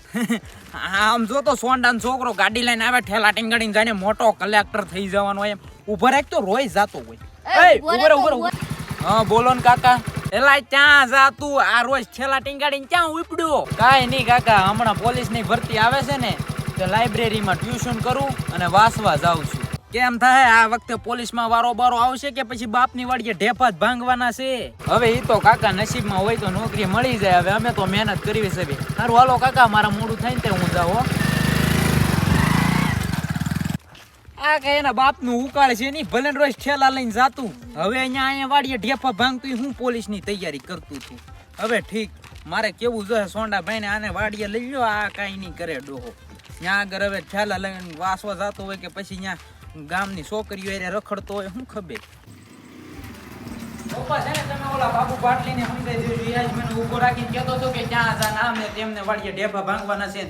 આમ જો તો સોંડાનો છોકરો ગાડી લઈને આવે ઠેલા ટીંગાડીને જાણે મોટો કલેક્ટર થઈ જવાનો હોય એમ ઉભો રાખ તો રોય જાતો હોય. એ ઉભો. હા બોલો ને કાકા. એલા ક્યાં જા તું આ રોજ ઠેલા ટીંગાડીને ક્યાં ઉપડ્યો? કાઈ નહીં કાકા, હમણાં પોલીસની ભરતી આવે છે ને તો લાઇબ્રેરીમાં ટ્યુશન કરું અને વાસવા જાઉં છું. કેમ થાય આ વખતે પોલીસમાં વારો બારો આવશે કે પછી બાપની વાડીએ ઢેફા જ ભાંગવાના છે? હવે ઈ તો કાકા નસીબમાં હોય તો નોકરી મળી જાય. હવે અમે તો મહેનત કરવી છે. સારું હાલો કાકા, મારા મોડું થાય ને તે હું જાઉં. આ કઈ એના બાપનું ઉકાળ છે ની, ભલે રોજ ઠેલા લઈને જાતું. હવે અહીંયા વાડીએ ઢેફા ભાંગતું હું પોલીસની તૈયારી કરતું છું. હવે ઠીક મારે કેવું જોઈએ સોંડા ભાઈ ને આને વાડીએ લઈ લો. આ કઈ નહીં કરે ડોહો. ત્યાં આગળ હવે ઠેલા લઈને વાસવા જતો હોય કે પછી ત્યાં ગામની છોકરીઓ એને રખડતો હોય, શું ખબર. પપ્પા છે ને તમે ઓલા બાબુ પાટલીને સમજાઈ દેજો. આજ મને ઊભો રાખીને કહેતો હતો કે ક્યાં જા નામ ને તેમને વાડીએ ઢેફા ભાંગવાના છે,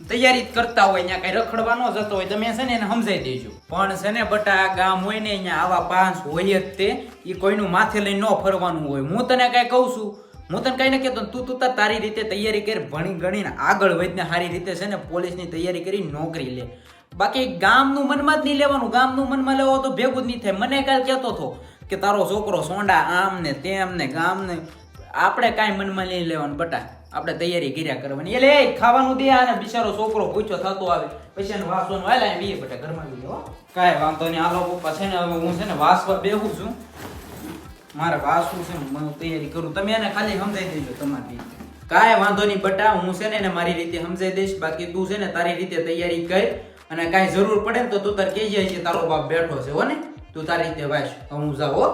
તૈયારી જ કરતા હોય, ત્યાં કઈ રખડવાનો જતો હોય, તમે છે ને એને સમજાઈ દેજો. પણ છે ને બટા આ ગામ હોય ને અહીંયા આવા પાંચ હોય જ તે, એ કોઈનું માથે લઈને ન ફરવાનું હોય. હું તને કઈ કહું છું, હું તને કઈ ન કહેતો, તું તારી રીતે તૈયારી કરી, ભણી ગણીને આગળ વધને સારી રીતે છે ને પોલીસની તૈયારી કરી નોકરી લે. બાકી ગામનું મનમાં જ નહીં લેવાનું. ગામનું મનમાં લેવો તો ભેગું જ નહીં થાય. મને કાલ કહેતો હતો કે તારો છોકરો સોંડા આમ ને તેમ ને ગામ ને, આપણે કાંઈ મનમાં નહીં લેવાનું બટા, આપણે તૈયારી કર્યા કરવાની. એટલે ખાવાનું દે અને બિચારો છોકરો પૂછો થતો આવે પછી એને વાસવાનું હાલે બીએ બટા ઘરમાં લઈ લેવો. કાંઈ વાંધો નહીં. હાલો પપ્પા છે ને હવે હું છે ને વાસવા બેહું છું. મારે વાસવું છે ને હું તૈયારી કરું. તમે એને ખાલી સમજાઈ દેજો તમારી રીતે. કાંઈ વાંધો નહીં બટા, હું છે ને એને મારી રીતે સમજાઈ દઈશ. બાકી તું છે ને તારી રીતે તૈયારી કર અને કાંઈ જરૂર પડે ને તો તું તાર કહેજે છે તારો બાપ બેઠો છે હો ને, તું તારી રીતે વાસ. હું જાઉં હો.